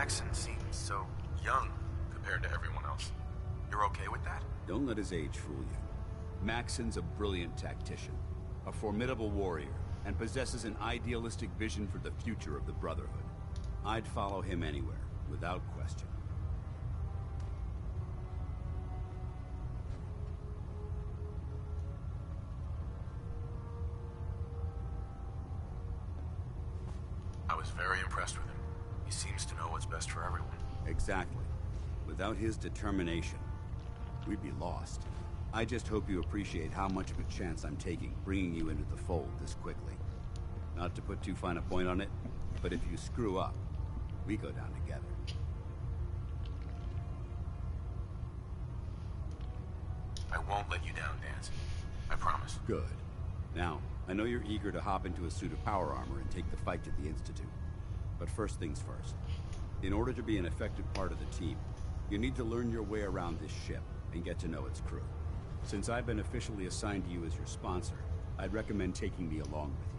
Maxson seems so young compared to everyone else. You're okay with that? Don't let his age fool you. Maxson's a brilliant tactician, a formidable warrior, and possesses an idealistic vision for the future of the Brotherhood. I'd follow him anywhere, without question. I was very impressed with him. He seems to know what's best for everyone. Exactly. Without his determination, we'd be lost. I just hope you appreciate how much of a chance I'm taking bringing you into the fold this quickly. Not to put too fine a point on it, but if you screw up, we go down together. I won't let you down, Danz. I promise. Good. Now, I know you're eager to hop into a suit of power armor and take the fight to the Institute. But first things first. In order to be an effective part of the team, you need to learn your way around this ship and get to know its crew. Since I've been officially assigned to you as your sponsor, I'd recommend taking me along with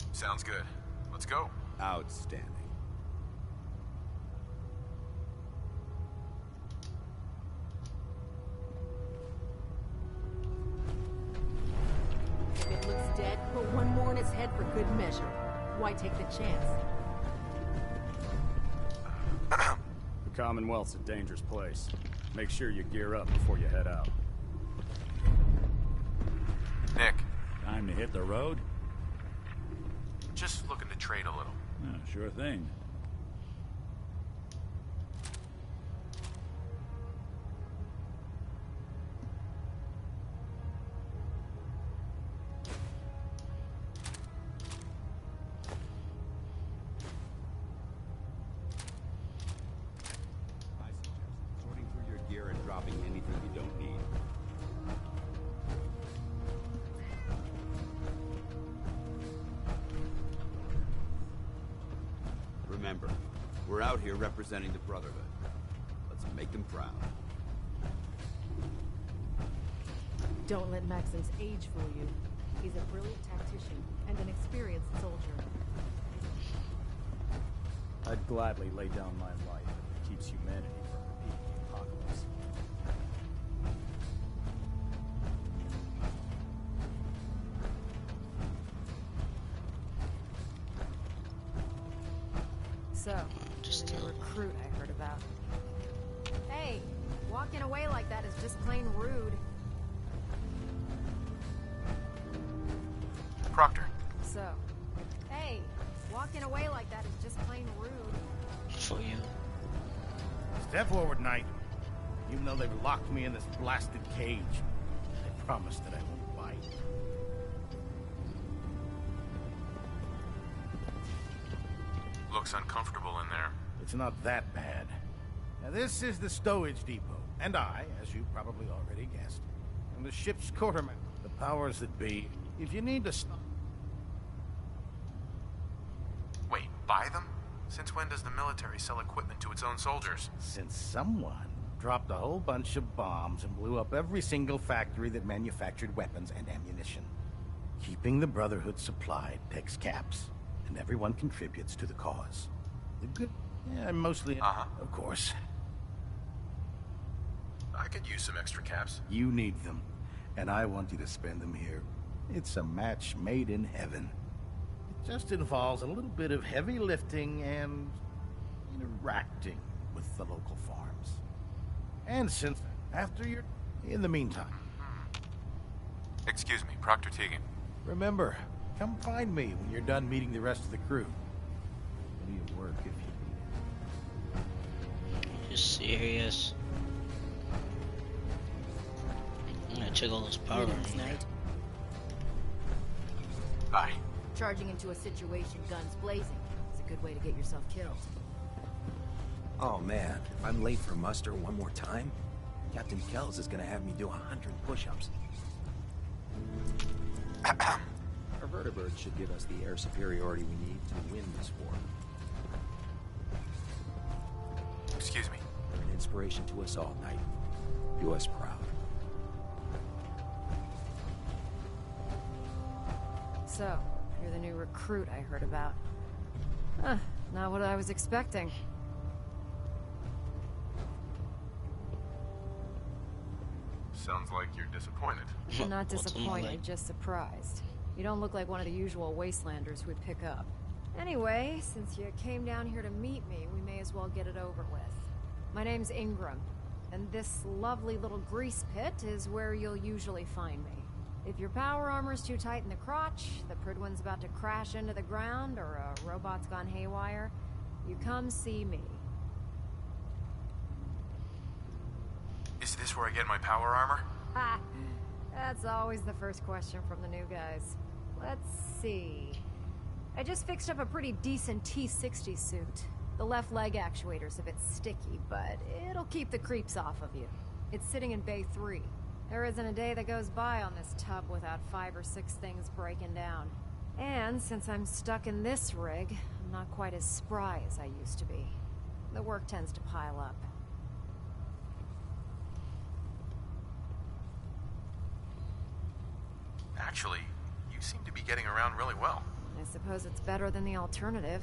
you. Sounds good. Let's go. Outstanding. It looks dead, but one more in his head for good measure. Why take the chance? The Commonwealth's a dangerous place. Make sure you gear up before you head out. Nick, Time to hit the road? just looking to trade a little. Sure thing. I suggest sorting through your gear and dropping anything you don't need. Remember, we're out here representing the Brotherhood. Let's make them proud. Don't let Maxson's age fool you. He's a brilliant tactician and an experienced soldier. I'd gladly lay down my life if it keeps humanity from repeating the apocalypse. So, just a recruit I heard about. Hey, walking away like that is just plain rude. Proctor. So, hey, walking away like that is just plain rude. For you. Step forward, Knight. Even though they've locked me in this blasted cage, I promise that I won't bite. Looks uncomfortable in there. It's not that bad. Now, this is the stowage depot, and I, as you probably already guessed, am the ship's quartermaster. The powers that be. If you need to stop... Wait, buy them? Since when does the military sell equipment to its own soldiers? Since someone dropped a whole bunch of bombs and blew up every single factory that manufactured weapons and ammunition. Keeping the Brotherhood supplied takes caps, and everyone contributes to the cause. The good... Yeah, mostly... Of course. I could use some extra caps. You need them, and I want you to spend them here. It's a match made in heaven. It just involves a little bit of heavy lifting and interacting with the local farms. And since after you're... In the meantime... Excuse me, Proctor Teagan. Remember, come find me when you're done meeting the rest of the crew. Plenty of work if you need it. You serious? I'm gonna check all those power Greetings, in there. Knight. Bye. Charging into a situation guns blazing is a good way to get yourself killed. Oh man, if I'm late for muster one more time, Captain Kells is gonna have me do 100 push-ups. Our vertibirds should give us the air superiority we need to win this war. Excuse me. You're an inspiration to us all, Knight. Do us proud. So, you're the new recruit I heard about. Huh, not what I was expecting. Sounds like you're disappointed. I'm not What's on the disappointed, leg? just surprised. You don't look like one of the usual wastelanders we'd pick up. Anyway, since you came down here to meet me, we may as well get it over with. My name's Ingram, and this lovely little grease pit is where you'll usually find me. If your power armor's too tight in the crotch, the Pridwin's about to crash into the ground, or a robot's gone haywire, you come see me. Is this where I get my power armor? Ha! That's always the first question from the new guys. Let's see. I just fixed up a pretty decent T-60 suit. The left leg actuator's a bit sticky, but it'll keep the creeps off of you. It's sitting in Bay 3. There isn't a day that goes by on this tub without 5 or 6 things breaking down. And since I'm stuck in this rig, I'm not quite as spry as I used to be. The work tends to pile up. Actually, you seem to be getting around really well. I suppose it's better than the alternative.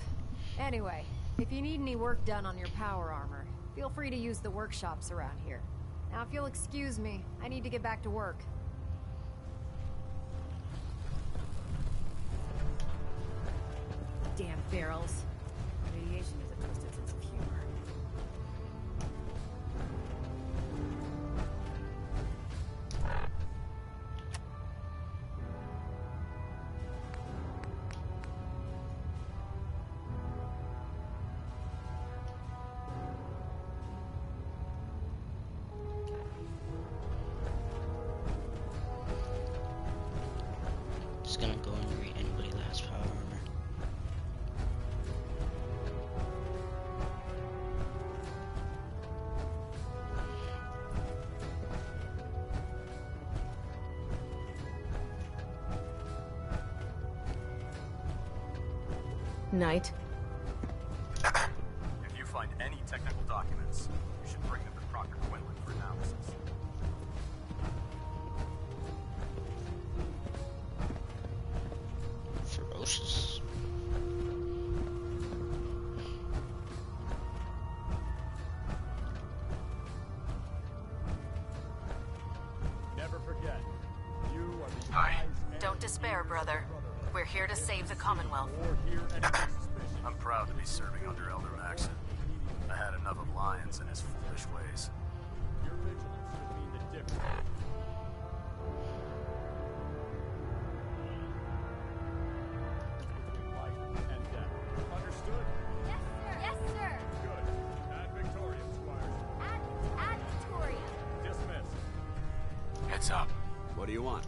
Anyway, if you need any work done on your power armor, feel free to use the workshops around here. Now, if you'll excuse me, I need to get back to work. Damn barrels. Radiation is a twisted sense of humor. Just gonna go and read anybody that has power armor. Knight. If you find any technical documents, you should bring them to Proctor Quinlan for analysis. Ferocious. Never forget, you are the Hi. Don't despair, brother. We're here to save the Commonwealth. I'm proud to be serving under Elder Maxon. I had enough of Lyons and his foolish ways. Your vigilance would mean the difference. Life and death. Understood? Yes, sir. Yes, sir. Good. Add Victoria, Squires. Add Victoria. Dismissed. Heads up. What do you want?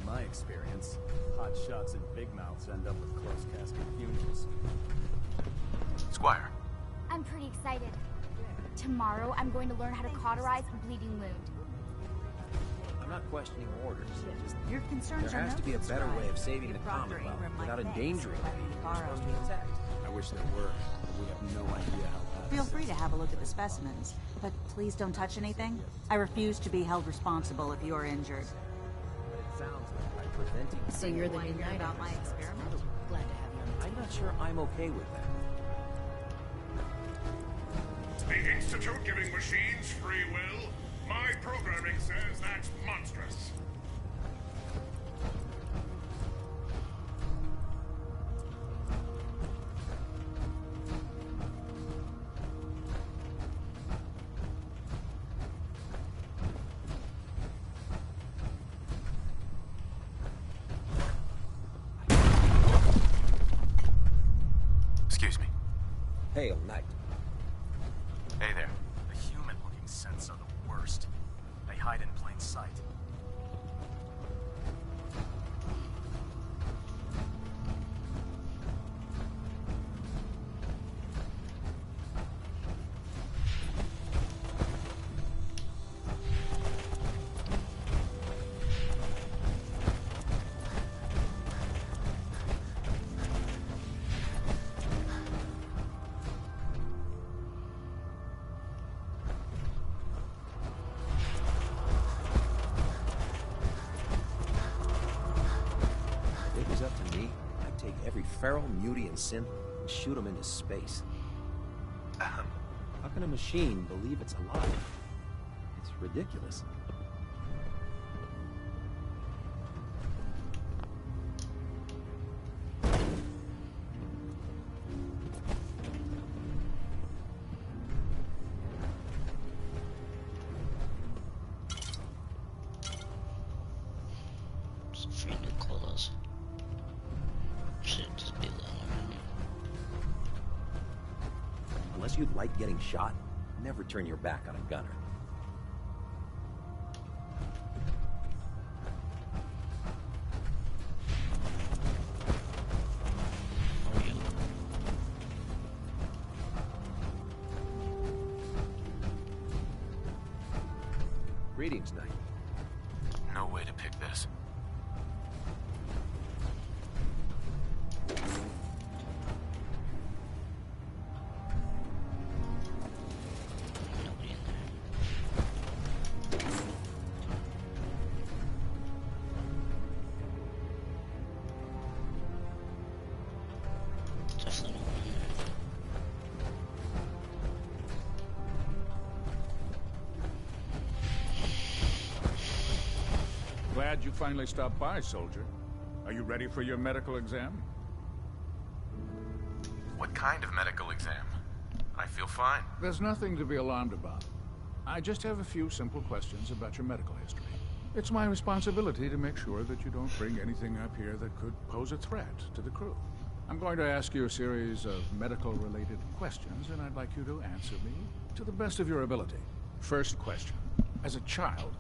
In my experience, hot shots and big mouths end up with close casket funerals. Squire. I'm pretty excited. Tomorrow, I'm going to learn how to cauterize a bleeding wound. I'm not questioning orders. Just Your concerns there are has to be a noticed, better right? way of saving the Your Proctor Commonwealth Ingram without might endangering thanks for the people letting me supposed to borrow protect. I wish there were, but we have no idea how fast. Feel free to have a look at the specimens, but please don't touch anything. I refuse to be held responsible if you're injured. But it sounds like by preventing... So you're the new knight about my experiment? Glad to have you on the I'm not sure I'm okay with that. The Institute giving machines free will? My programming says that's monstrous. Excuse me. Hail, Knight. Hey there. The human-looking synths are the worst. They hide in plain sight. If it was up to me, I'd take every feral, muty, and synth and shoot them into space. How can a machine believe it's alive? It's ridiculous. It's free new colas. Should just be alone. Unless you like getting shot, never turn your back on a gunner. How are you? Greetings, Knight. No way to pick this. Nobody in there. Definitely no one in there. Glad you finally stopped by, soldier. Are you ready for your medical exam? What kind of medical exam? I feel fine. There's nothing to be alarmed about. I just have a few simple questions about your medical history. It's my responsibility to make sure that you don't bring anything up here that could pose a threat to the crew. I'm going to ask you a series of medical-related questions, and I'd like you to answer me to the best of your ability. First question. As a child,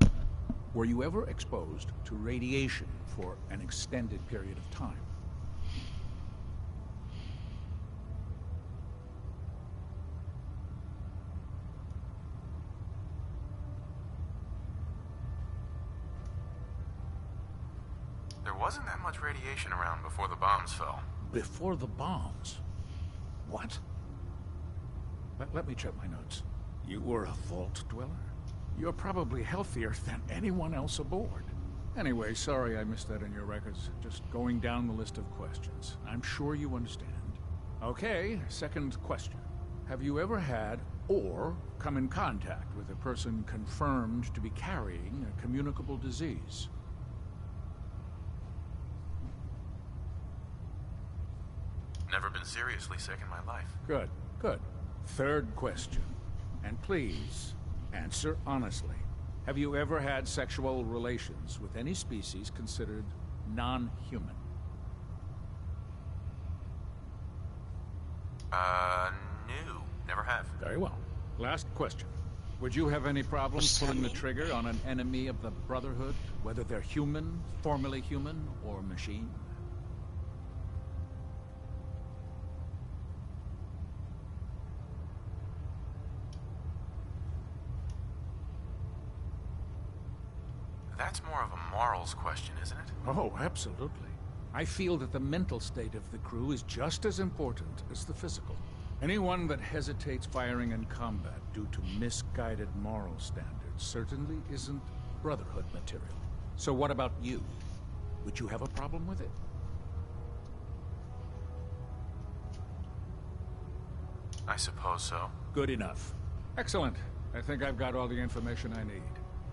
were you ever exposed to radiation for an extended period of time? There wasn't that much radiation around before the bombs fell. Before the bombs? What? Let me check my notes. You were a vault dweller? You're probably healthier than anyone else aboard. Anyway, sorry I missed that in your records. Just going down the list of questions. I'm sure you understand. Okay, second question. Have you ever had or come in contact with a person confirmed to be carrying a communicable disease? Never been seriously sick in my life. Good, good. Third question. And please, answer honestly. Have you ever had sexual relations with any species considered non-human? No. Never have. Very well. Last question. Would you have any problems pulling the trigger on an enemy of the Brotherhood, whether they're human, formerly human, or machine? That's more of a morals question, isn't it? Oh, absolutely. I feel that the mental state of the crew is just as important as the physical. Anyone that hesitates firing in combat due to misguided moral standards certainly isn't Brotherhood material. So what about you? Would you have a problem with it? I suppose so. Good enough. Excellent. I think I've got all the information I need.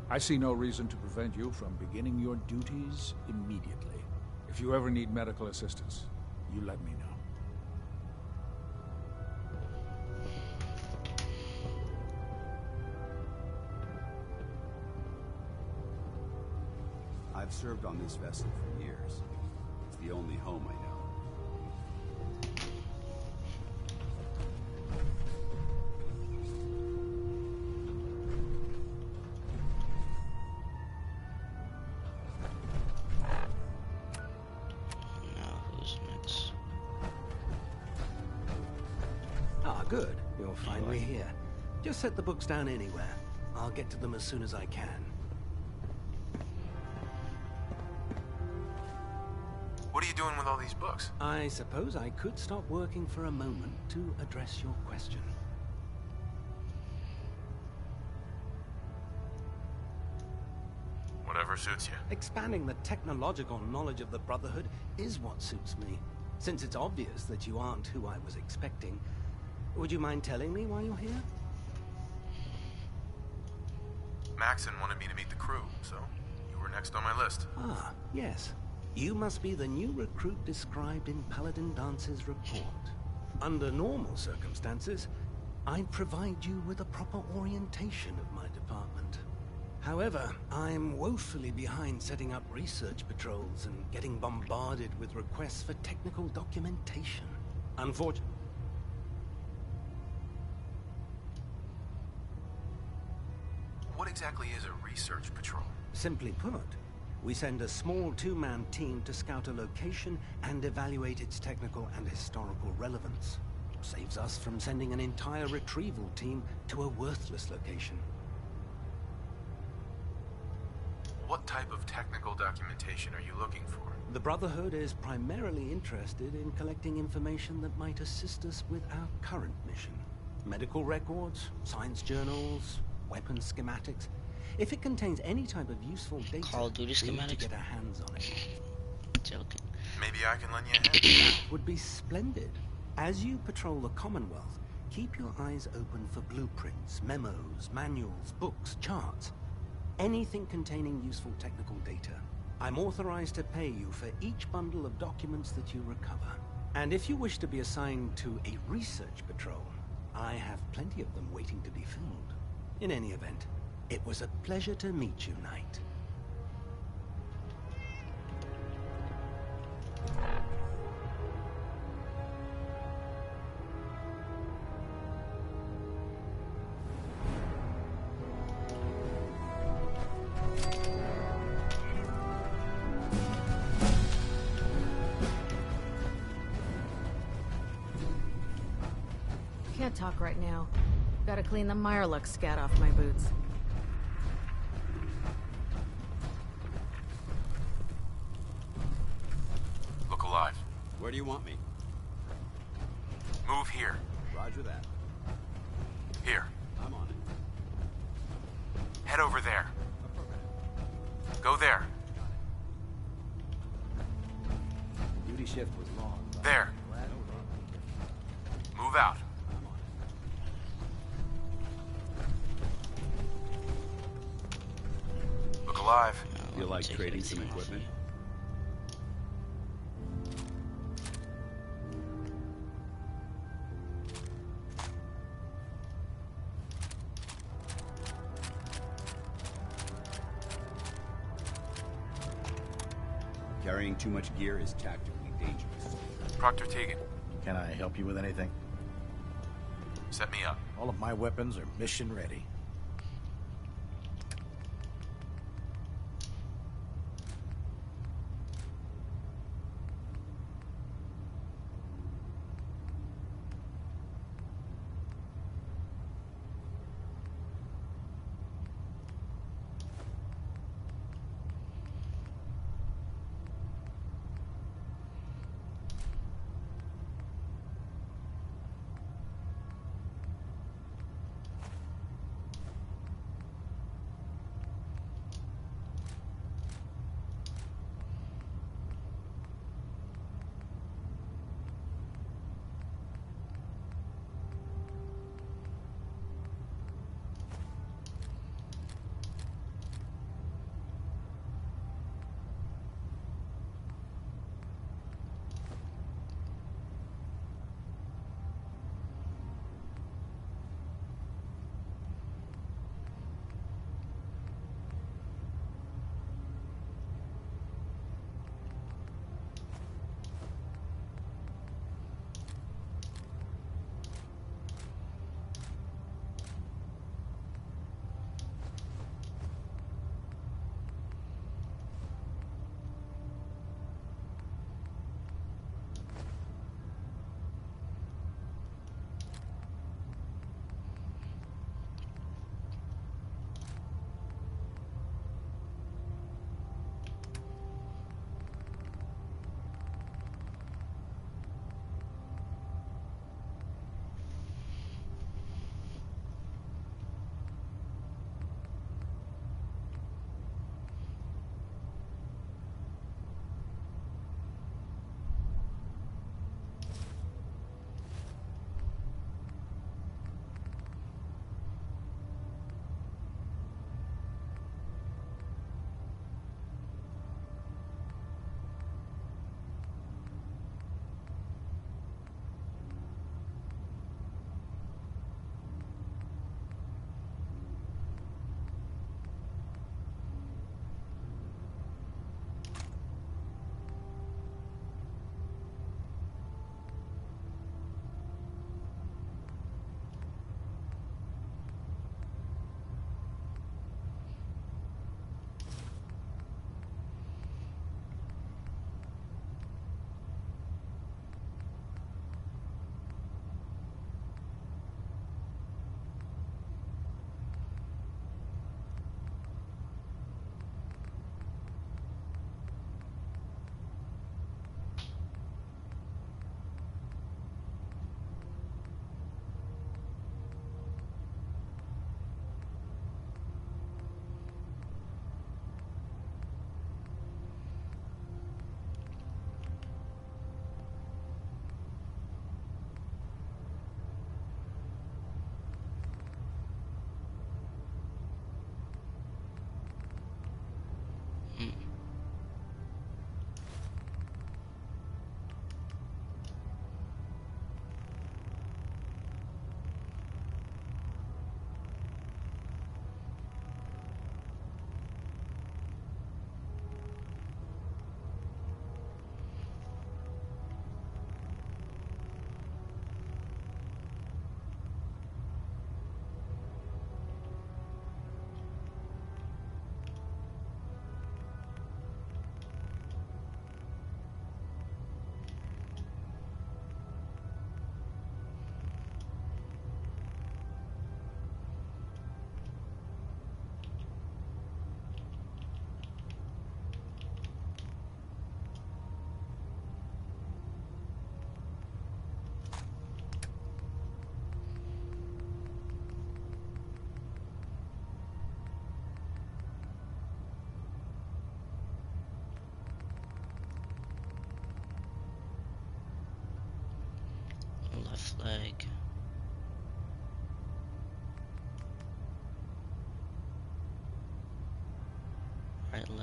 I see no reason to prevent you from beginning your duties immediately. If you ever need medical assistance, you let me know. I've served on this vessel for years. It's the only home I know. Now who's next? Ah, good. You're finally here. Just set the books down anywhere. I'll get to them as soon as I can. What are you doing with all these books? I suppose I could stop working for a moment to address your question. Whatever suits you. Expanding the technological knowledge of the Brotherhood is what suits me. Since it's obvious that you aren't who I was expecting, would you mind telling me why you're here? Maxon wanted me to meet the crew, so you were next on my list. Ah, yes. You must be the new recruit described in Paladin Dance's report. Under normal circumstances, I'd provide you with a proper orientation of my department. However, I'm woefully behind setting up research patrols and getting bombarded with requests for technical documentation. Unfortunately. What exactly is a research patrol? Simply put, we send a small two-man team to scout a location and evaluate its technical and historical relevance. Saves us from sending an entire retrieval team to a worthless location. What type of technical documentation are you looking for? The Brotherhood is primarily interested in collecting information that might assist us with our current mission. Medical records, science journals, weapon schematics. If it contains any type of useful data, Call of Duty we need to schematics? get our hands on it. Joking. Maybe I can lend you a hand. Would be splendid. As you patrol the Commonwealth, keep your eyes open for blueprints, memos, manuals, books, charts. Anything containing useful technical data. I'm authorized to pay you for each bundle of documents that you recover. And if you wish to be assigned to a research patrol, I have plenty of them waiting to be filled. In any event, it was a pleasure to meet you, Knight. Can't talk right now. Gotta clean the Mirelux scat off my boots. Look alive. Where do you want me? Move here. Roger that. Here. I'm on it. Head over there. Go there. Duty shift was long. But There. glad over. Move out. I'm on it. Look alive. Feel like Take trading some everything off equipment? me. Carrying too much gear is tactically dangerous. Proctor Tegan, Can I help you with anything? set me up. All of my weapons are mission ready.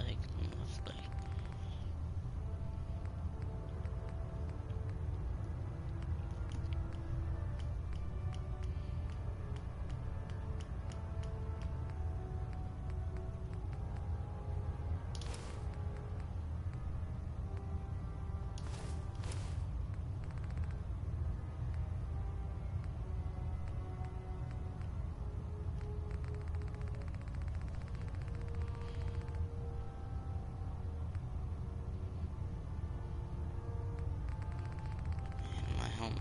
leg, left leg. My helmet.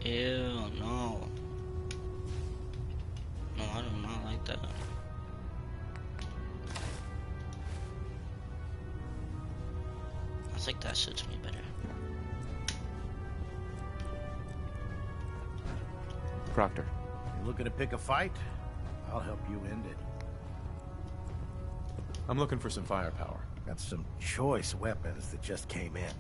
Ew, no. No, I do not like that. I think that suits me better. Proctor. You looking to pick a fight? I'll help you end it. I'm looking for some firepower. Got some choice weapons that just came in.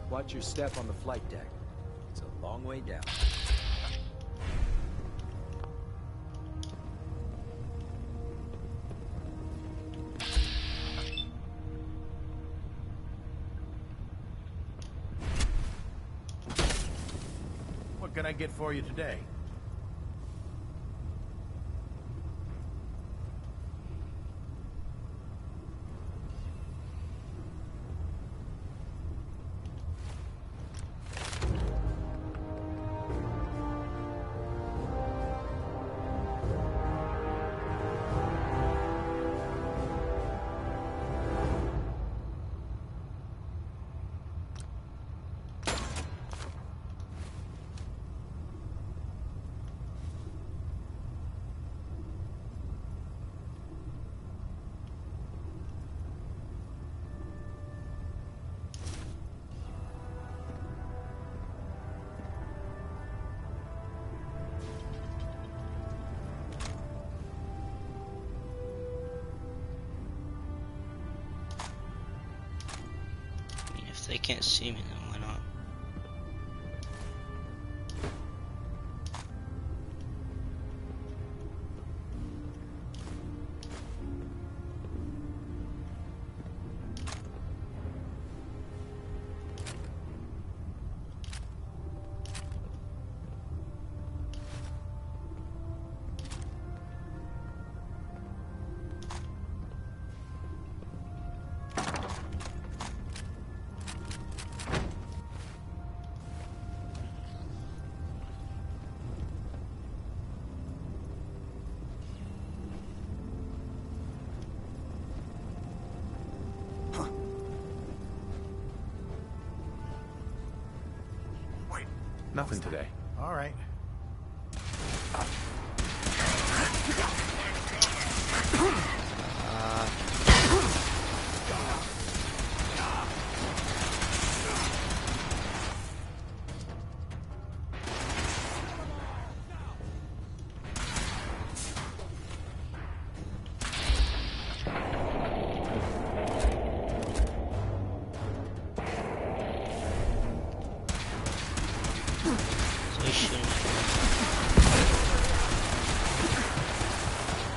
Watch your step on the flight deck. It's a long way down. What can I get for you today? If they can't see me, then why not? Nothing today. All right.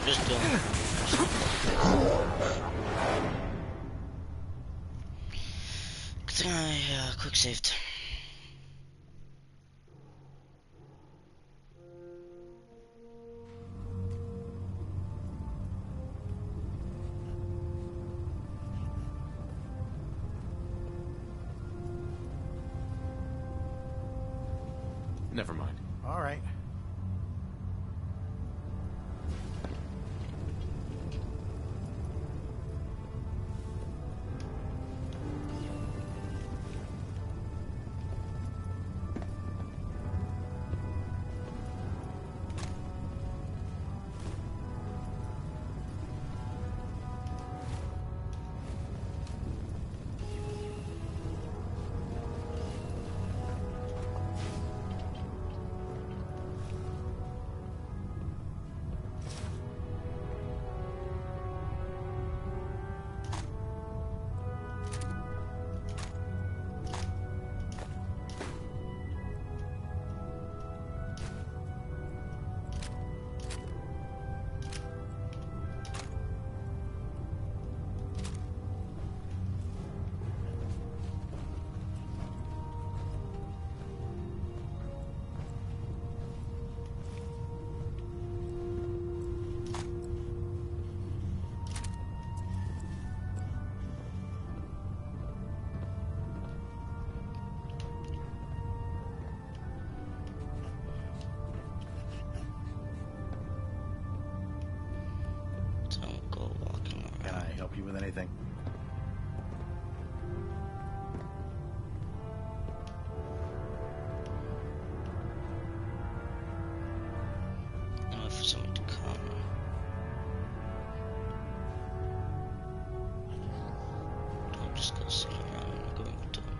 Just doing it. Good thing I quick saved. Never mind. All right. Don't go walking around. Can I help you with anything? And wait for someone to come. Don't just go sitting around and going to them.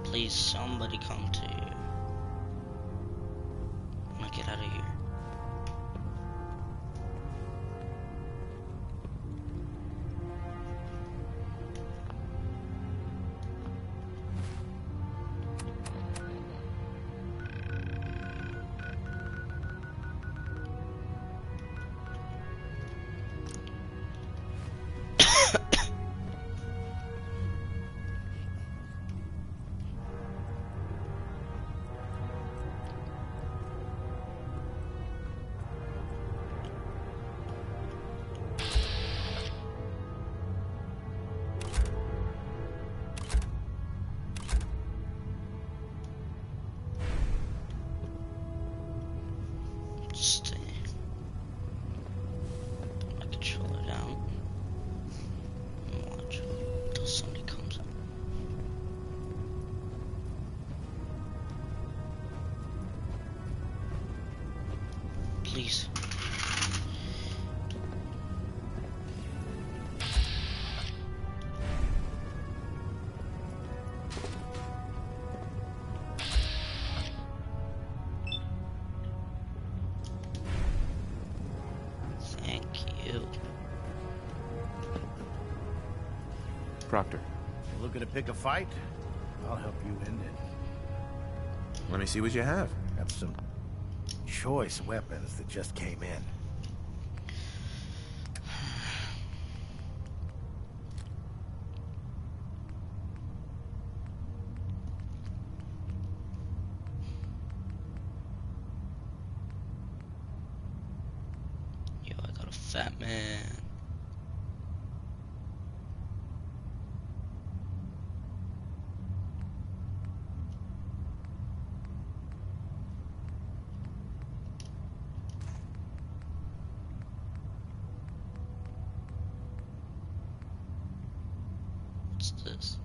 Please, somebody come to you. Now get out of here. Stay. Put my controller down. And watch until somebody comes up. Please. Thank you. Proctor, You looking to pick a fight? I'll help you end it. let me see what you have. Got some choice weapons that just came in. Yo, I got a fat man. What's this?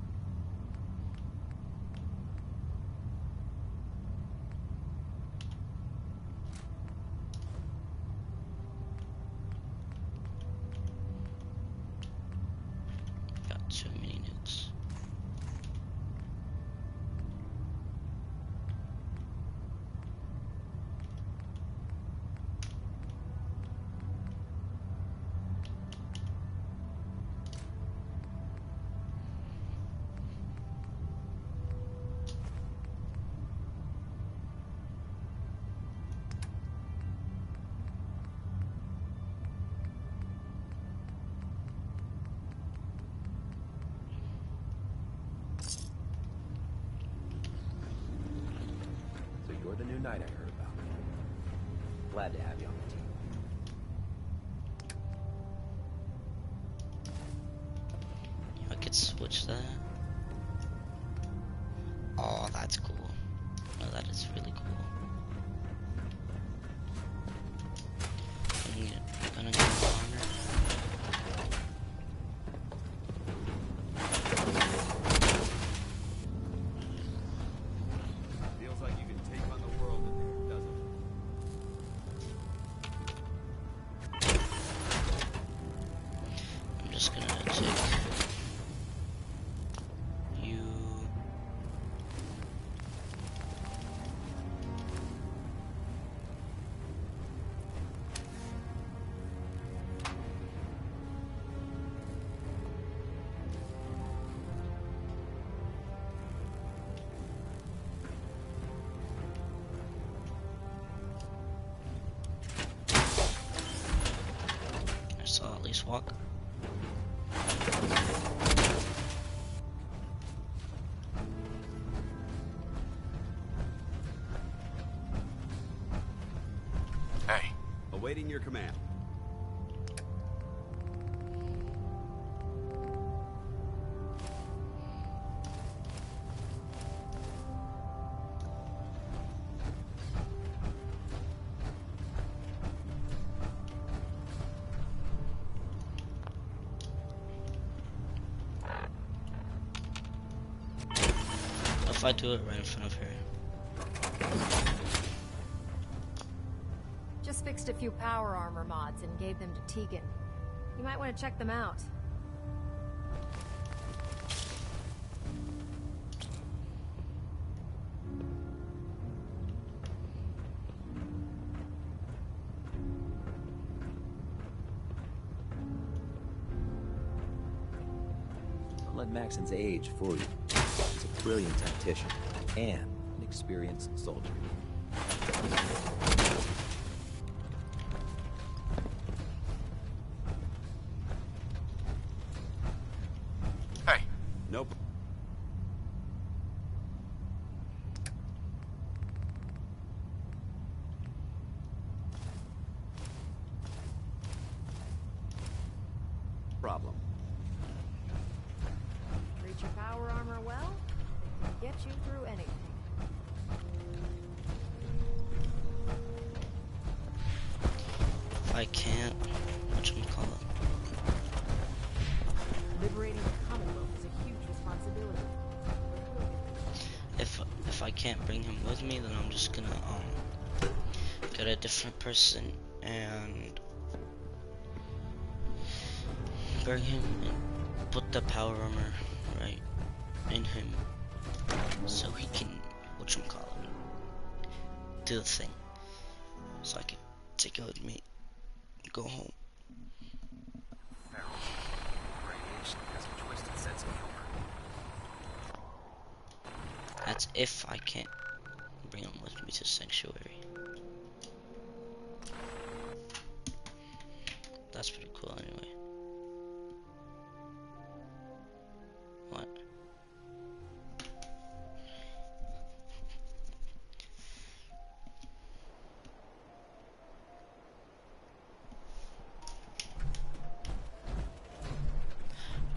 Got too many nukes. You're the new knight I heard about. Glad to have you on the team. I could switch that. Oh, that's cool. No, that is really cool. Gonna go honor. Feels like you can take on the world in there, doesn't it? I'm just gonna take you. I saw at least walk. Hey. Awaiting your command. If I do it right in front of her. Just fixed a few power armor mods and gave them to Tegan. You might want to check them out. Don't let Maxon's age fool you. He's a brilliant tactician and an experienced soldier. Hey. Nope. Problem. Treat your power armor well, it can get you through anything. If I can't, whatchamacallit? Liberating the Commonwealth is a huge responsibility. If I can't bring him with me, then I'm just gonna get a different person and bring him and put the power armor right in him so he can whatchamacallit do the thing. So I can take it with me and go home. Radiation has a twisted sense of humor. That's if I can't bring him with me to Sanctuary. That's pretty cool anyway. What?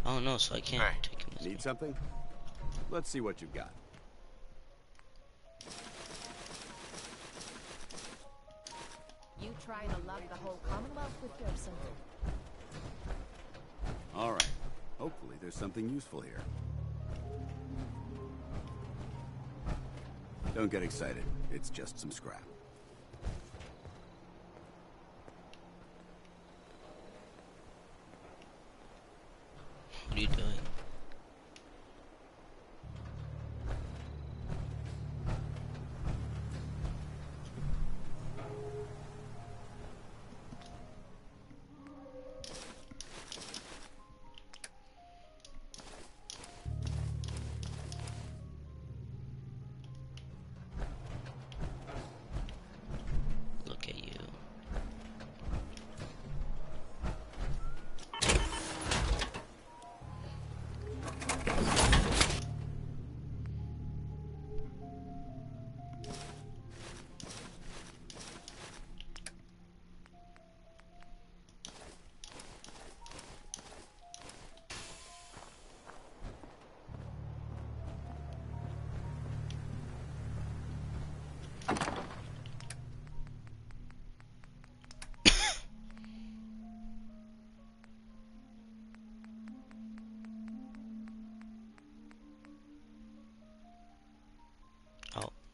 Oh no, so I can't take him with me. Need something? Let's see what you've got. You trying to lock the whole Commonwealth with your symbol? All right. Hopefully there's something useful here. Don't get excited. It's just some scrap. What are you doing?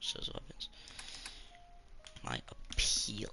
says weapons. My appeal.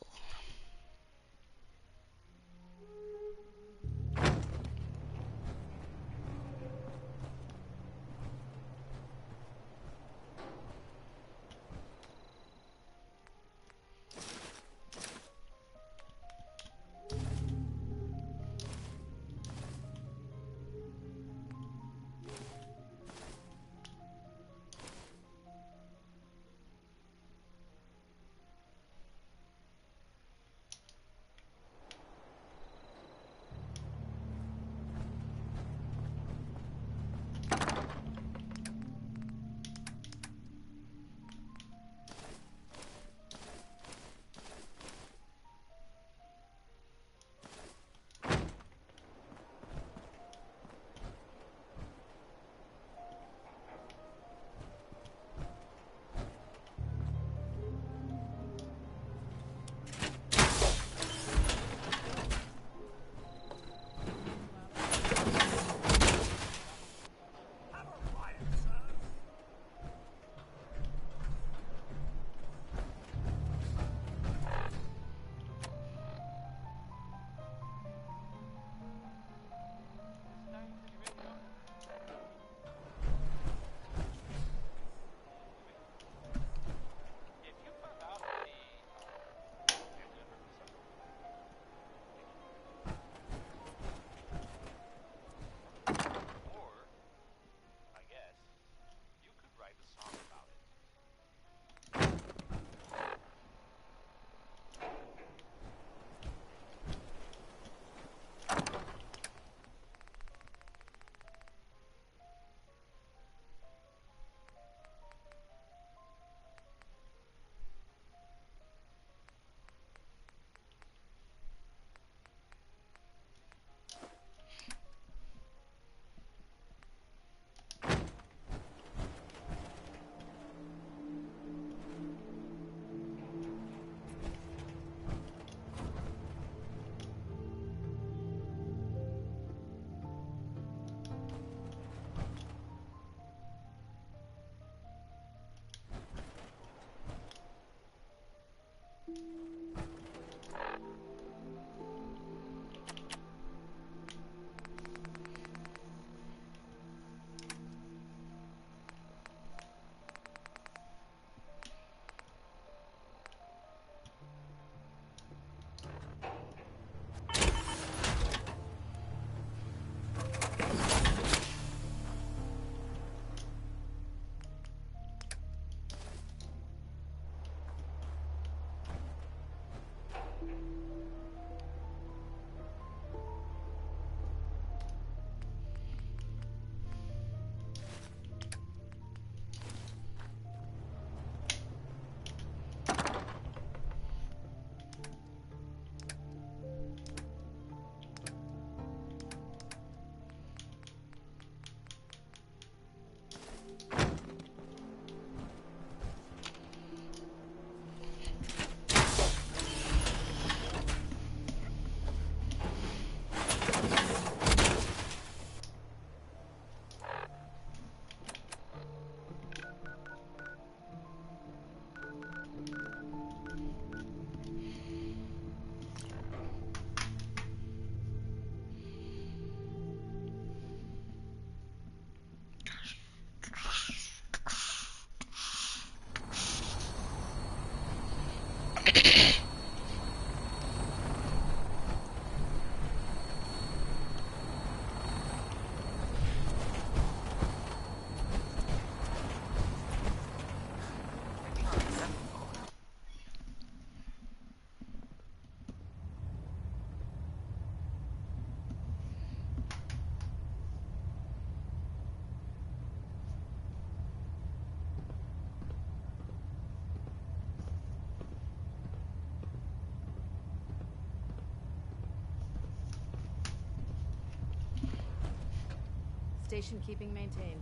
Station keeping maintained.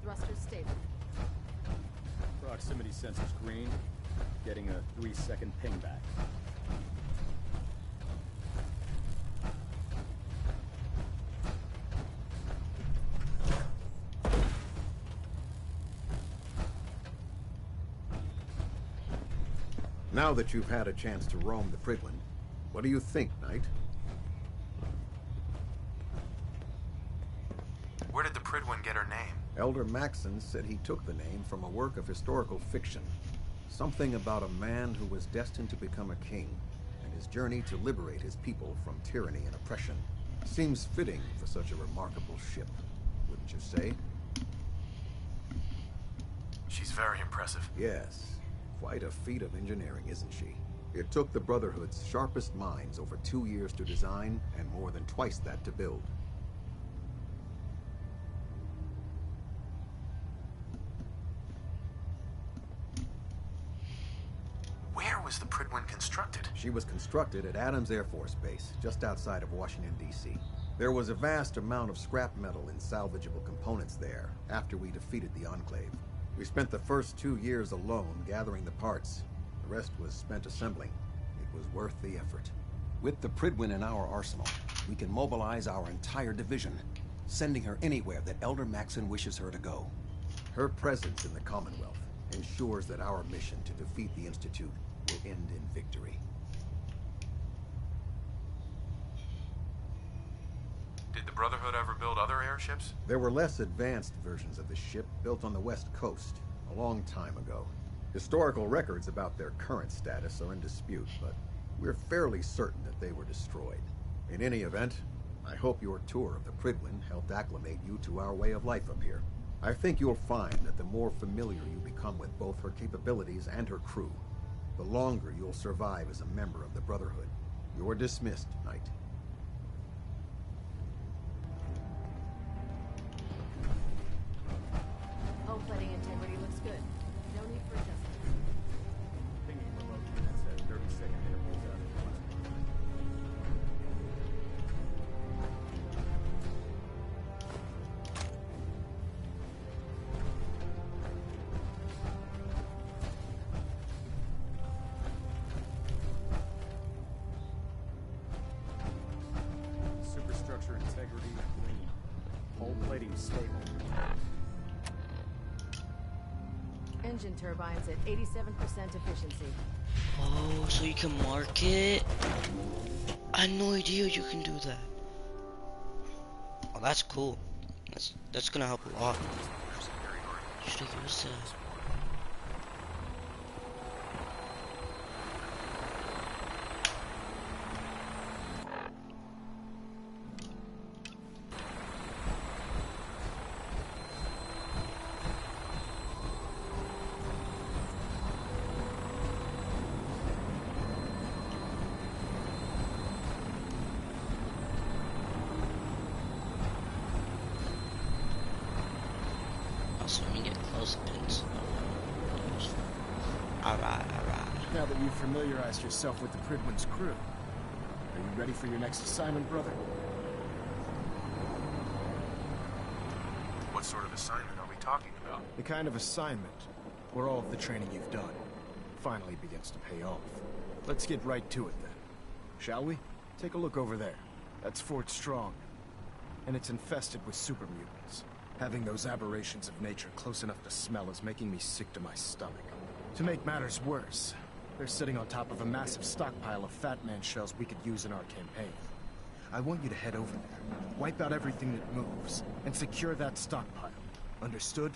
Thrusters stable. Proximity sensors green. Getting a 3-second ping back. Now that you've had a chance to roam the Pridwen, what do you think, Knight? Where did the Pridwen get her name? Elder Maxon said he took the name from a work of historical fiction. Something about a man who was destined to become a king, and his journey to liberate his people from tyranny and oppression. Seems fitting for such a remarkable ship, wouldn't you say? She's very impressive. Yes. Quite a feat of engineering, isn't she? It took the Brotherhood's sharpest minds over 2 years to design, and more than twice that to build. Where was the Pridwen constructed? She was constructed at Adams Air Force Base, just outside of Washington, D.C. There was a vast amount of scrap metal and salvageable components there after we defeated the Enclave. We spent the first 2 years alone gathering the parts. The rest was spent assembling. It was worth the effort. With the Pridwen in our arsenal, we can mobilize our entire division, sending her anywhere that Elder Maxon wishes her to go. Her presence in the Commonwealth ensures that our mission to defeat the Institute will end in victory. Did the Brotherhood ever build other airships? There were less advanced versions of the ship built on the West Coast a long time ago. Historical records about their current status are in dispute, but we're fairly certain that they were destroyed. In any event, I hope your tour of the Pridwen helped acclimate you to our way of life up here. I think you'll find that the more familiar you become with both her capabilities and her crew, the longer you'll survive as a member of the Brotherhood. You're dismissed, Knight. Hull plating integrity looks good. No need for adjustment. Pinging remote units at 30-second intervals out of class. Superstructure integrity green. Hull plating stable. Engine turbines at 87% efficiency. Oh, so you can mark it? I had no idea you can do that. Oh, that's cool. That's gonna help a lot. Should I use that? So we can get close-ups. Alright. Now that you've familiarized yourself with the Pridwen's crew, are you ready for your next assignment, brother? What sort of assignment are we talking about? The kind of assignment where all of the training you've done finally begins to pay off. Let's get right to it then. Shall we? Take a look over there. That's Fort Strong. And it's infested with super mutants. Having those aberrations of nature close enough to smell is making me sick to my stomach. To make matters worse, they're sitting on top of a massive stockpile of Fat Man shells we could use in our campaign. I want you to head over there, wipe out everything that moves, and secure that stockpile. Understood?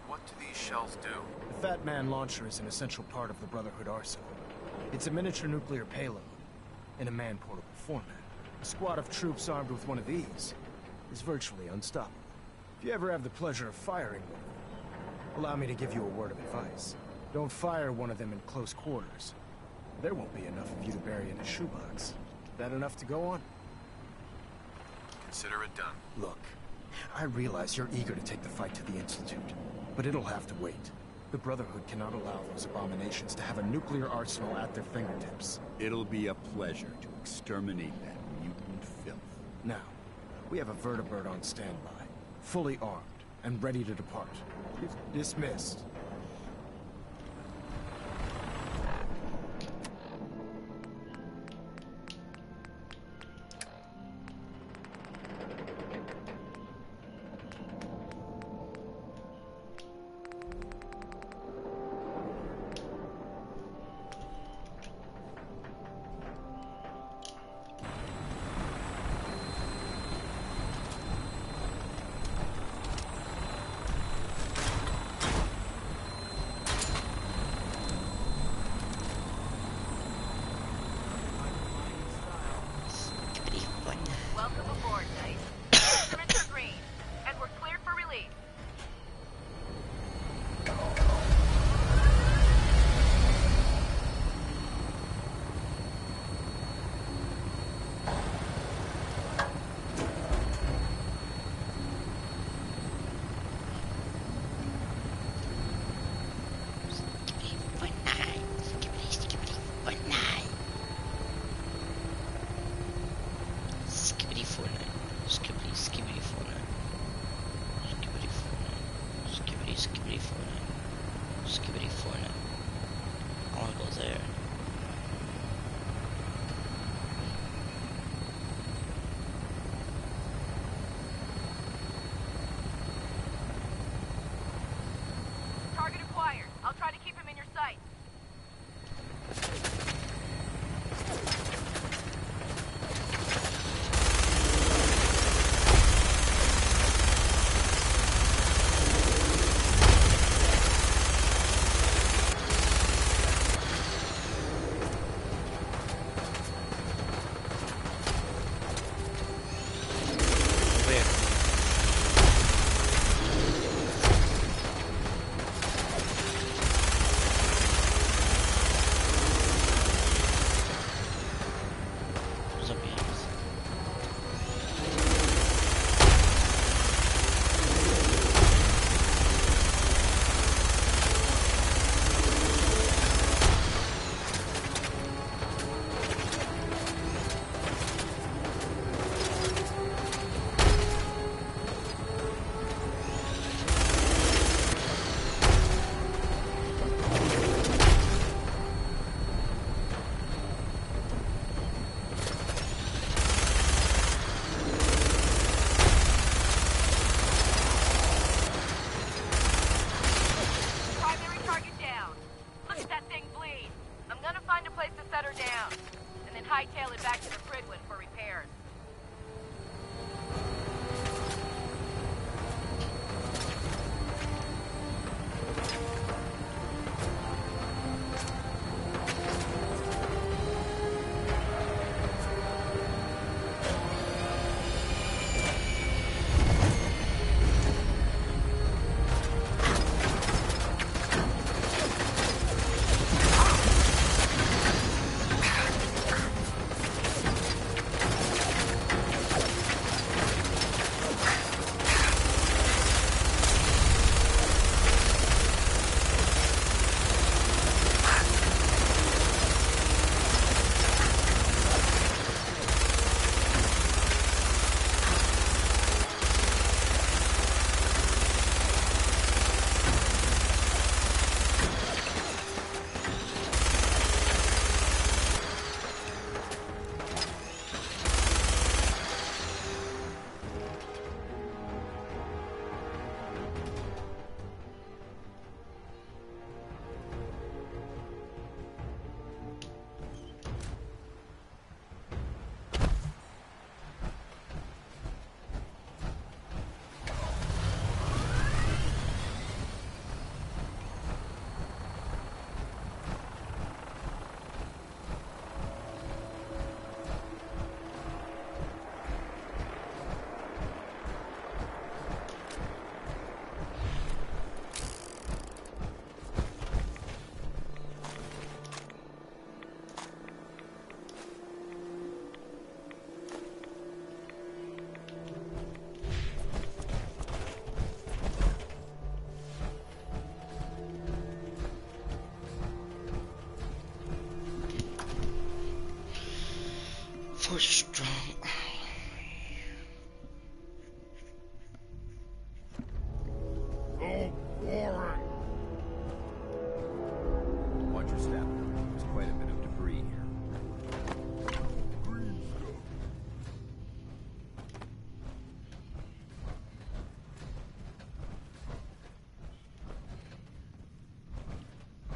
What do these shells do? The Fat Man launcher is an essential part of the Brotherhood arsenal. It's a miniature nuclear payload in a man-portable format. A squad of troops armed with one of these is virtually unstoppable. If you ever have the pleasure of firing one, allow me to give you a word of advice. Don't fire one of them in close quarters. There won't be enough of you to bury in a shoebox. That enough to go on? Consider it done. Look, I realize you're eager to take the fight to the Institute, but it'll have to wait. The Brotherhood cannot allow those abominations to have a nuclear arsenal at their fingertips. It'll be a pleasure to exterminate that mutant filth. Now, we have a vertibird on standby, fully armed and ready to depart. Dismissed.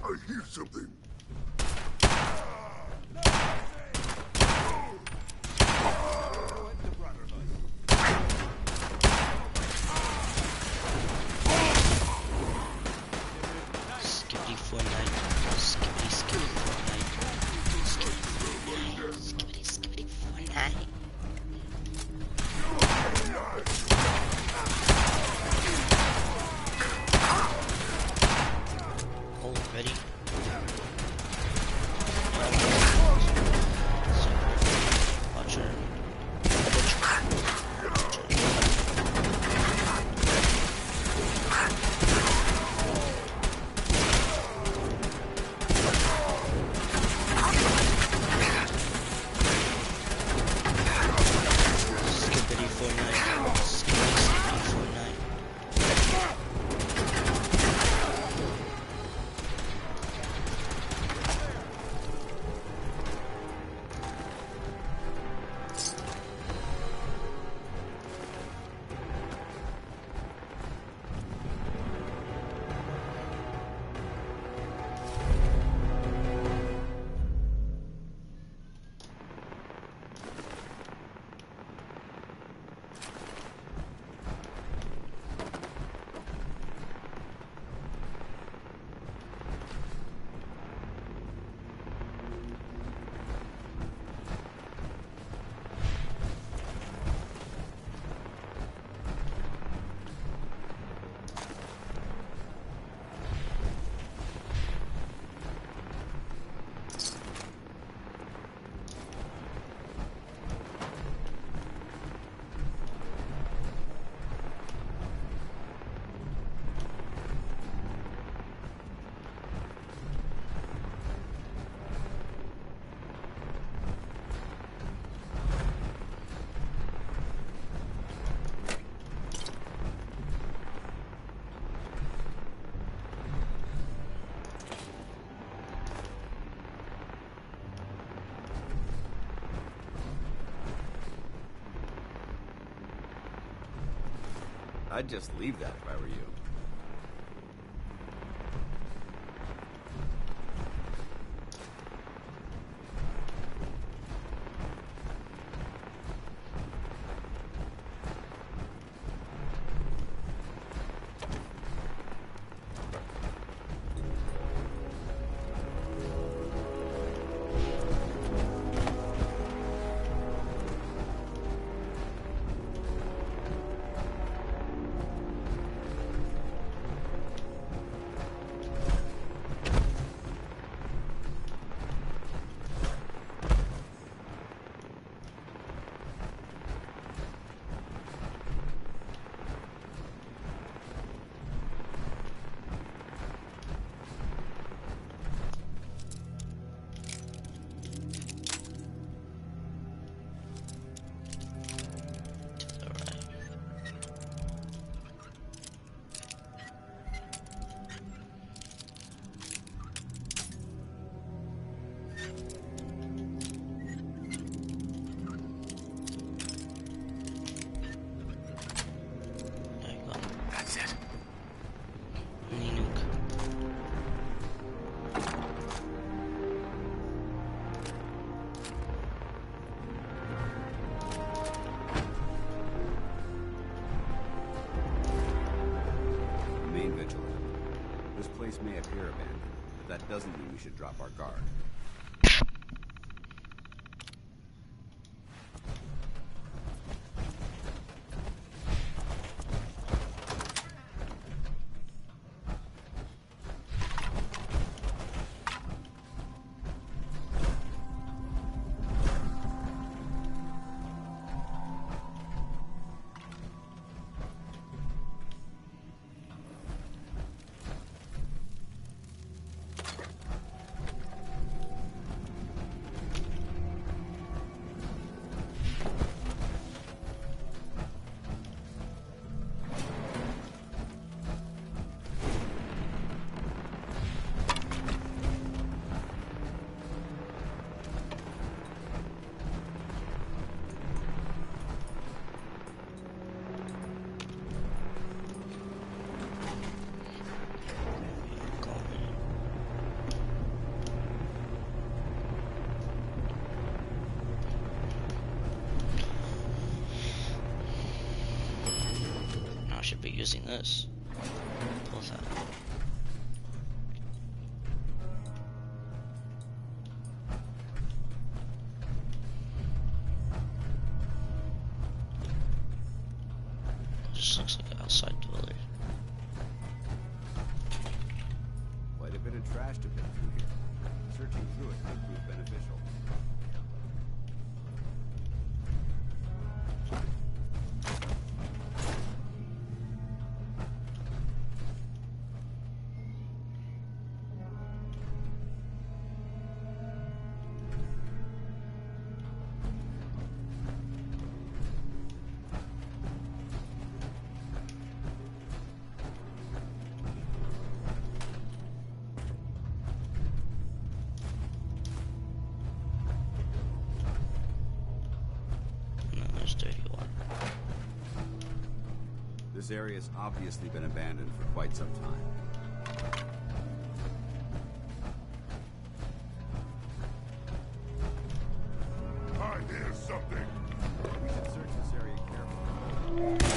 I hear something. Skippity Fortnite. Skippity Fortnite. Skippity Fortnite. Already? Watch her. Skippity Fortnite. Skippity Fortnite. I'd just leave that if I were you. May appear abandoned, but that doesn't mean we should drop our guard. should be using this. Pull that. Just looks like an outside dweller. Quite a bit of trash to pick through here. Searching through it could prove beneficial. This area's obviously been abandoned for quite some time. I hear something. We should search this area carefully.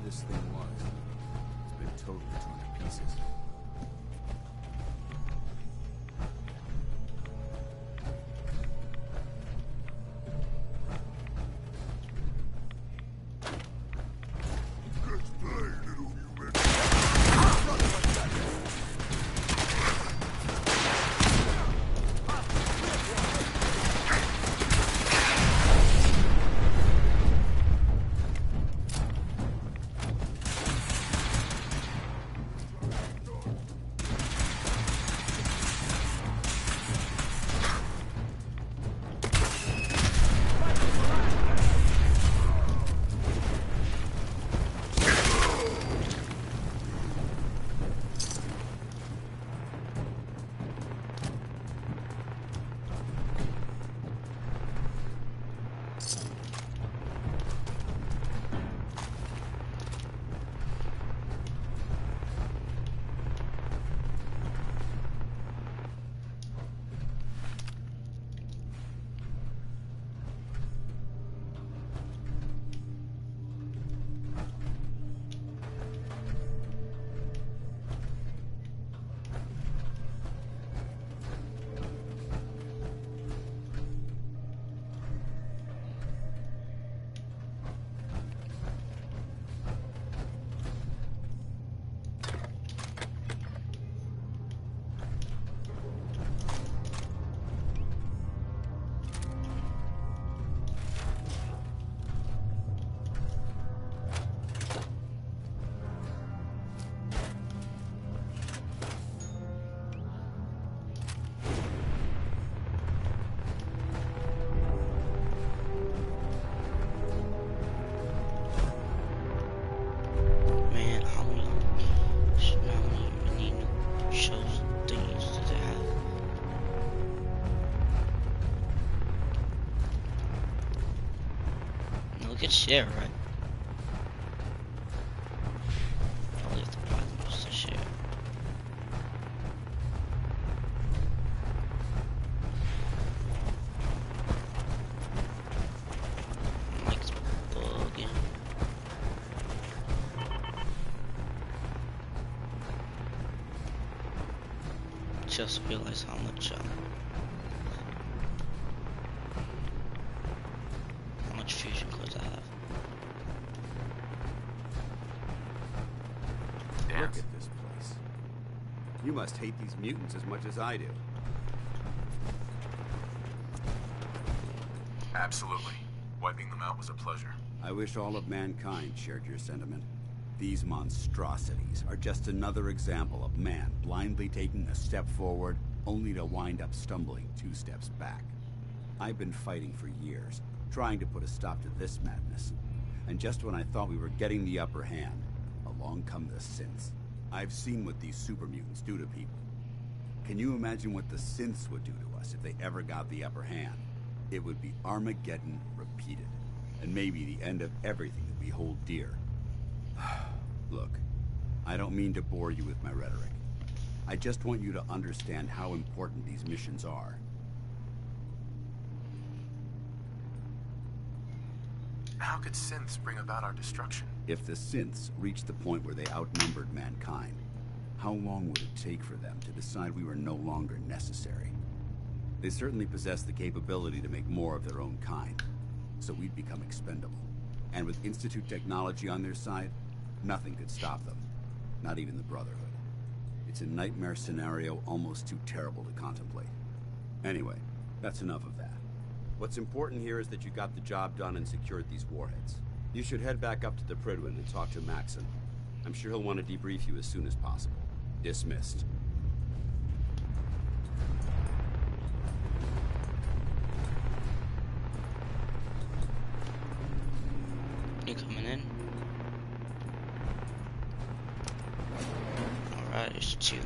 This thing was. It's been totally torn to pieces. Let's play, little human. Good share, right? Probably have to buy them just to share. Mike's bugging. Just realize how much fusion codes I have. Look at this place. You must hate these mutants as much as I do. Absolutely. Wiping them out was a pleasure. I wish all of mankind shared your sentiment. These monstrosities are just another example of man blindly taking a step forward, only to wind up stumbling 2 steps back. I've been fighting for years, trying to put a stop to this madness. And just when I thought we were getting the upper hand, along come the synths. I've seen what these super mutants do to people. Can you imagine what the synths would do to us if they ever got the upper hand? It would be Armageddon repeated, and maybe the end of everything that we hold dear. Look, I don't mean to bore you with my rhetoric. I just want you to understand how important these missions are. How could synths bring about our destruction? If the synths reached the point where they outnumbered mankind, how long would it take for them to decide we were no longer necessary? They certainly possess the capability to make more of their own kind, so we'd become expendable. And with Institute technology on their side, nothing could stop them, not even the Brotherhood. It's a nightmare scenario almost too terrible to contemplate. Anyway, that's enough of that. What's important here is that you got the job done and secured these warheads. You should head back up to the Prydwen and talk to Maxon. I'm sure he'll want to debrief you as soon as possible. Dismissed. You coming in? Alright, it's 2.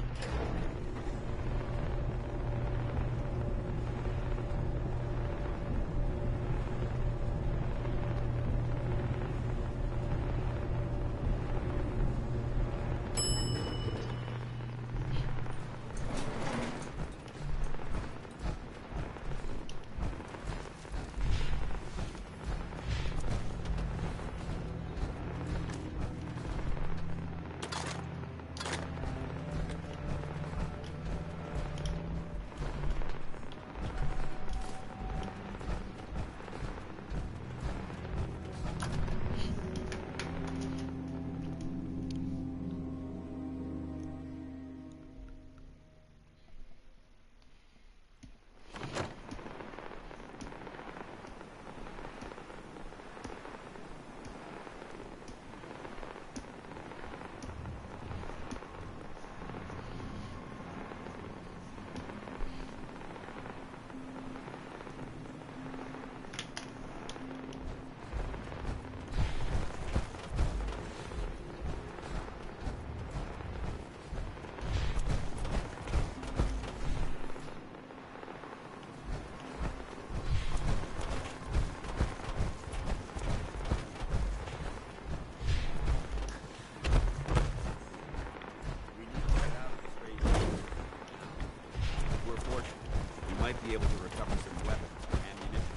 Be able to recover some weapons and ammunition.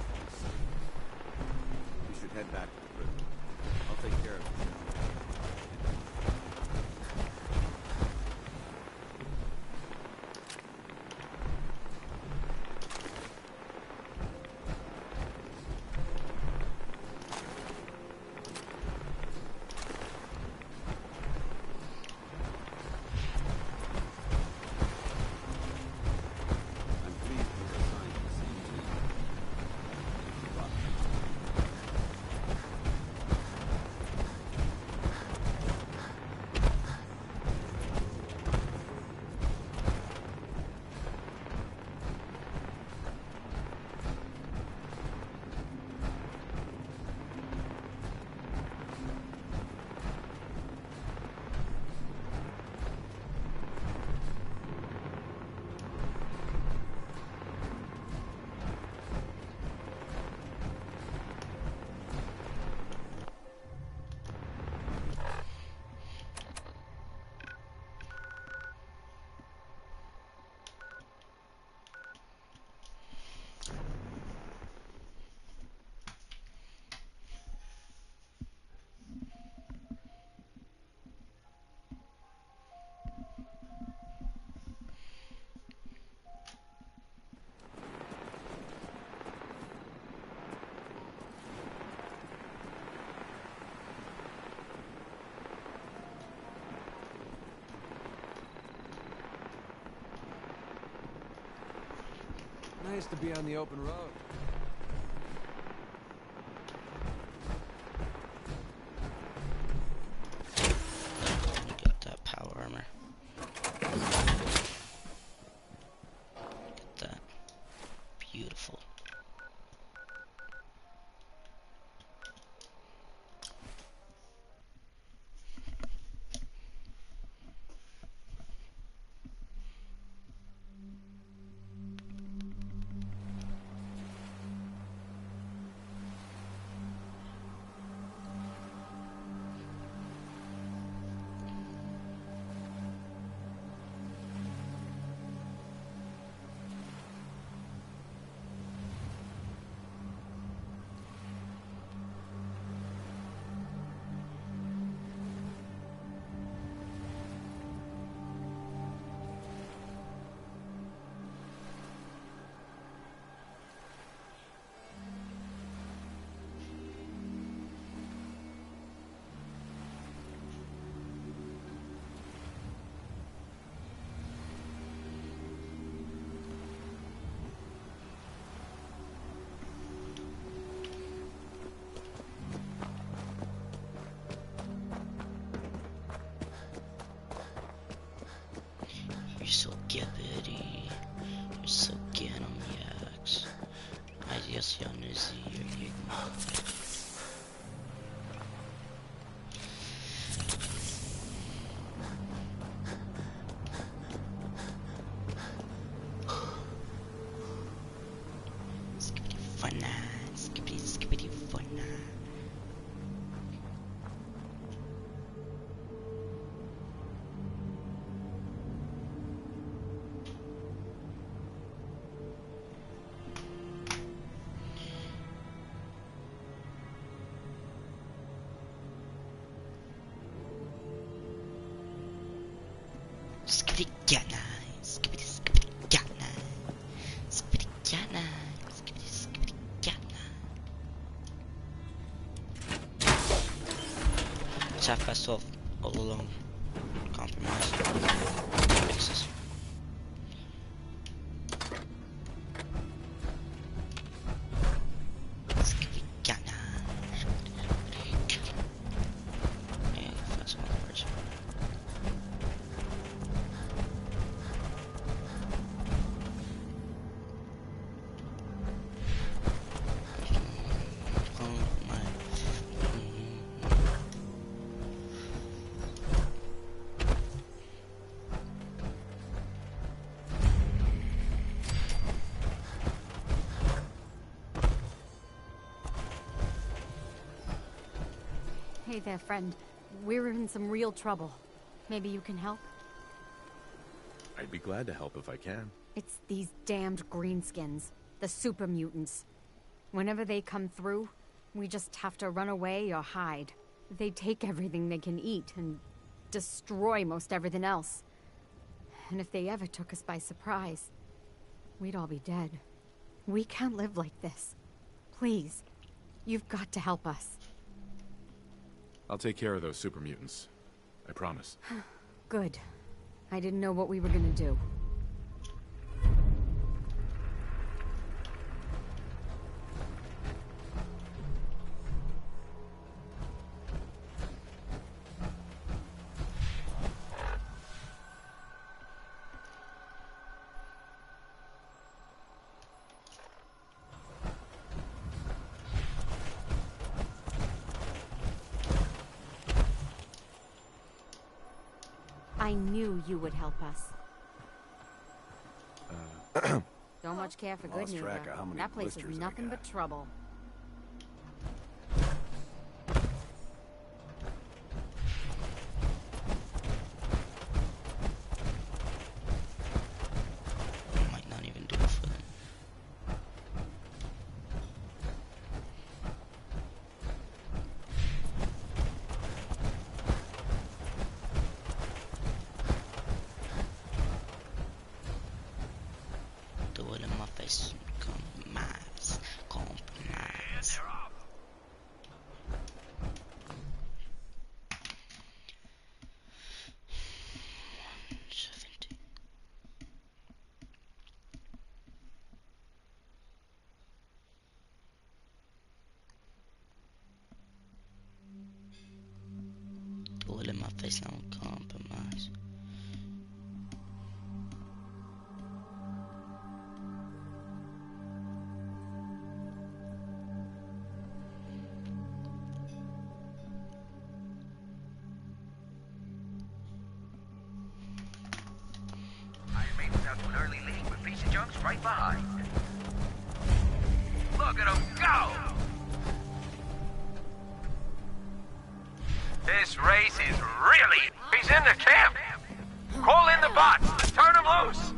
We should head back to the prison. I'll take care of it. Nice to be on the open road. Get that power armor. Get that. Beautiful. It's 12:30 all alone. Compromise. Fixes. Hey there, friend. We're in some real trouble. Maybe you can help? I'd be glad to help if I can. It's these damned greenskins. The super mutants. Whenever they come through, we just have to run away or hide. They take everything they can eat and destroy most everything else. And if they ever took us by surprise, we'd all be dead. We can't live like this. Please, you've got to help us. I'll take care of those super mutants. I promise. Good. I didn't know what we were gonna do. I knew you would help us. Don't much care for good Lost news. track of how many That place is blisters I nothing got. but trouble. Might not even do it for them. Do it in my face. Compromise. Compromise. Do it in my face. I don't compromise. I made it out to an early lead with piece of junk's right behind. Look at him go! This race is really... He's in the camp! Call in the bots! Turn him loose!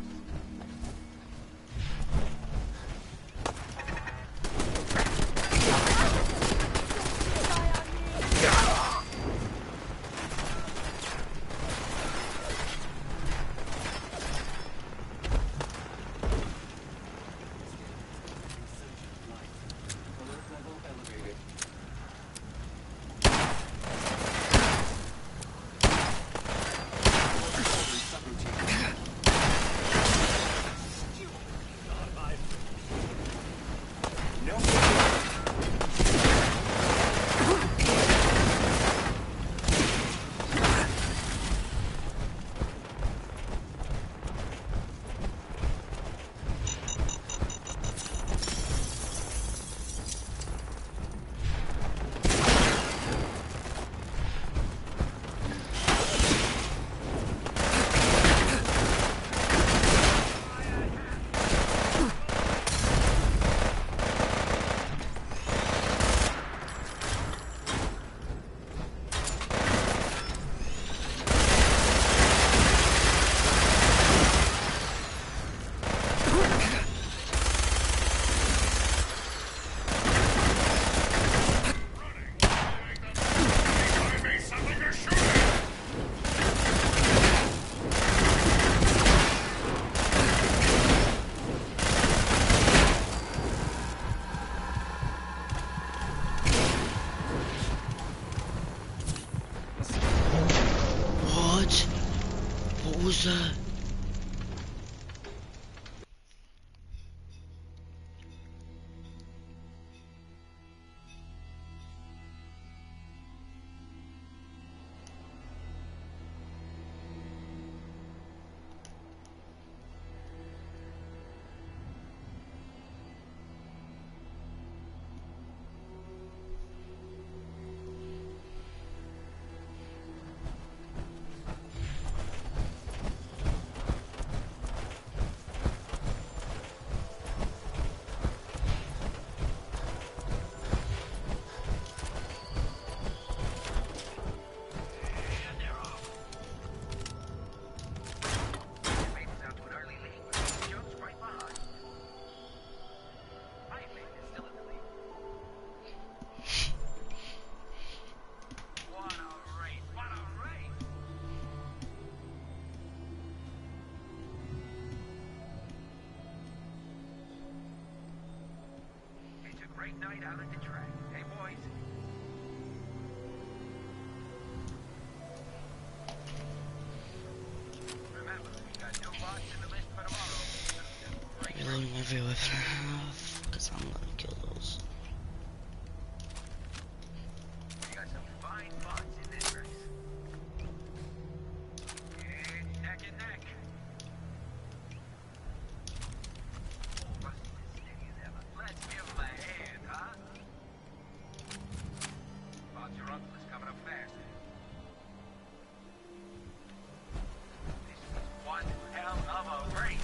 Who's that? Great night out at the track. Hey, boys. Remember, we got new bots in the list for tomorrow. Reloading every weapon I have, because I'm gonna kill those. We got some fine bots in this race. It's neck and neck. Let's give him a hand, huh? Bob, your uncle is coming up fast. This is one hell of a race.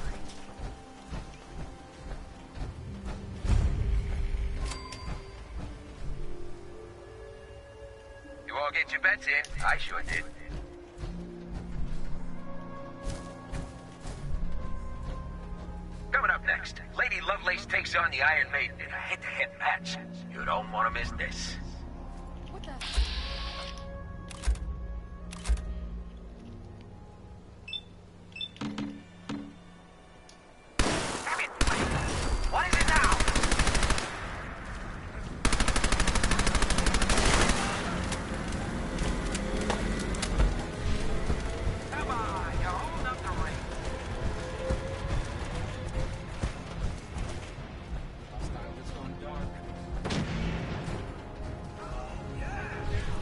You all get your bets in? I sure did. Coming up next, Lady Lovelace takes on the Iron Maiden in a head-to-head match. You don't want to miss this. What the? Damn it! What is it now? Come on, you're holding up the ring. Hostile has gone dark. Yeah!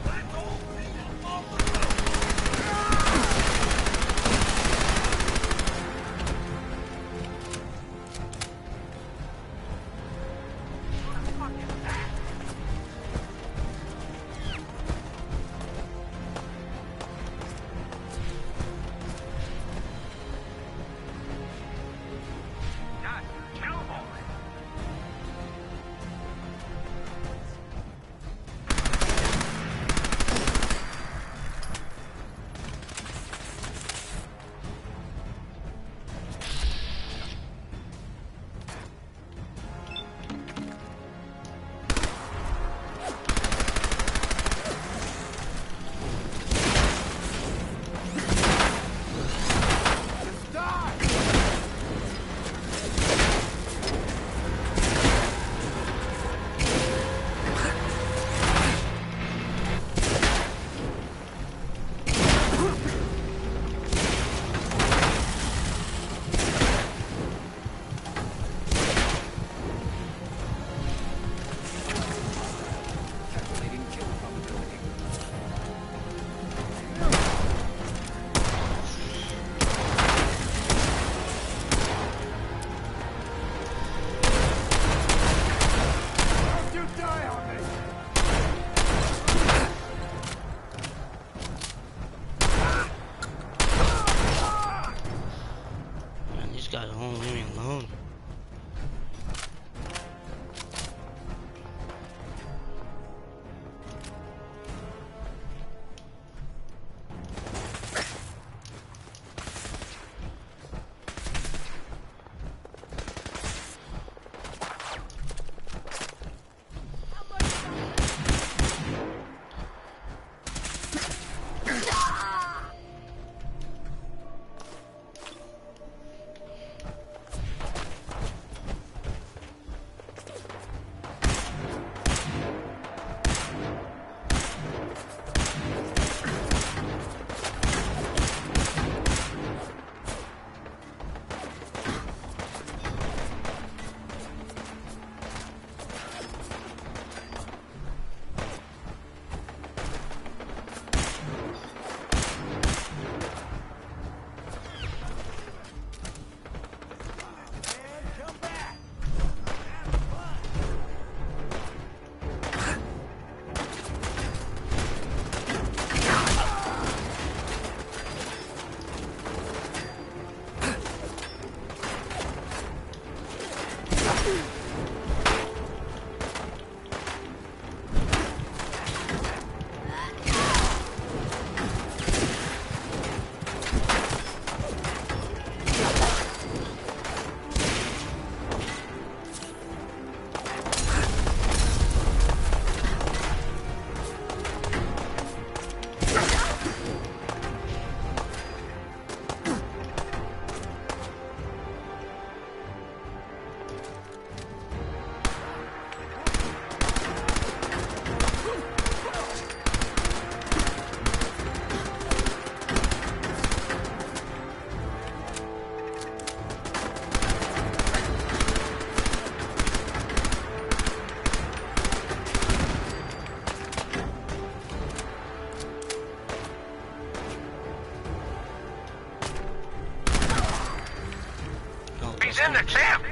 in the camp!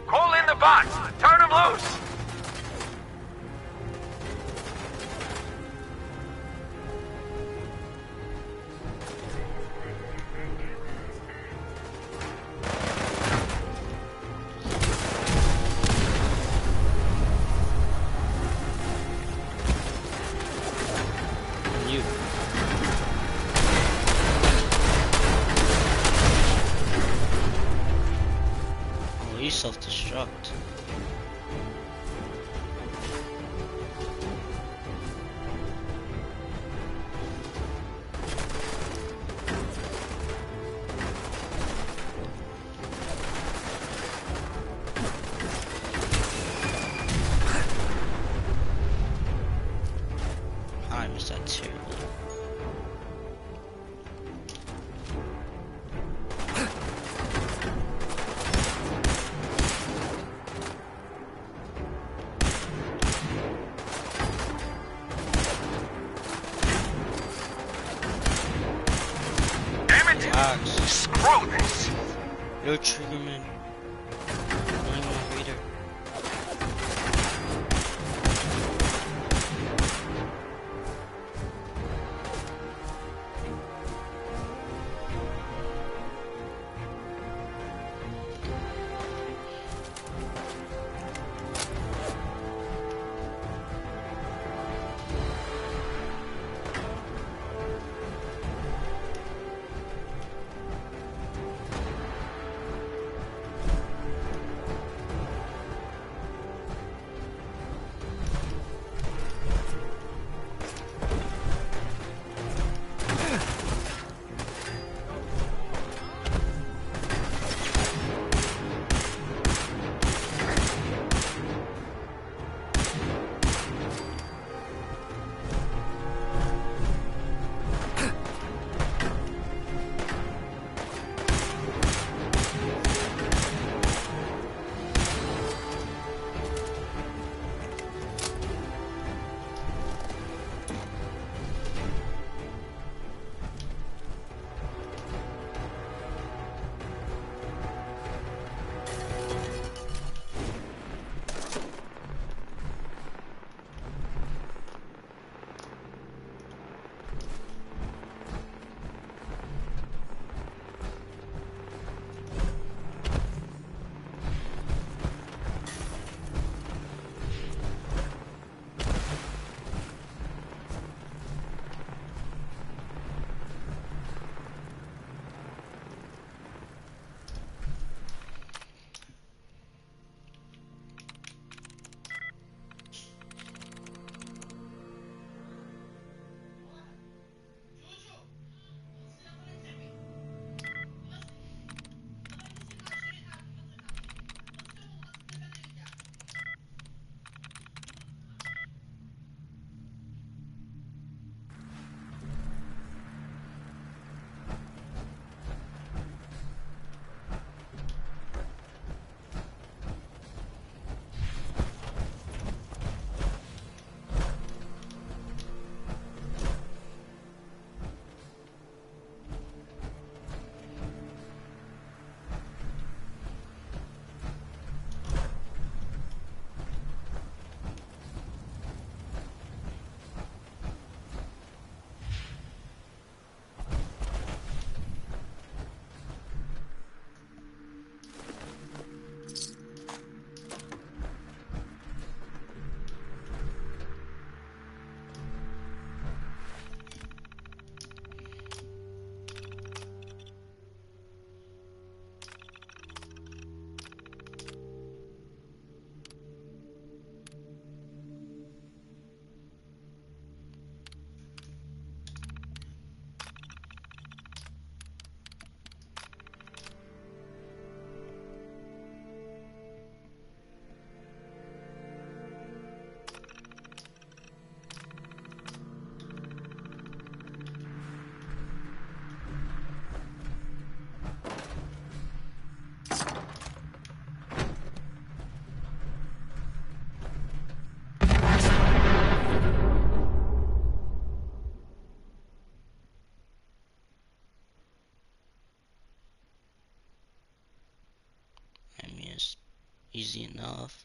Call in the bots! Turn them loose! Self-destruct. I missed that terribly. Screw this! Yo, Triggerman. I'm a reader. easy enough.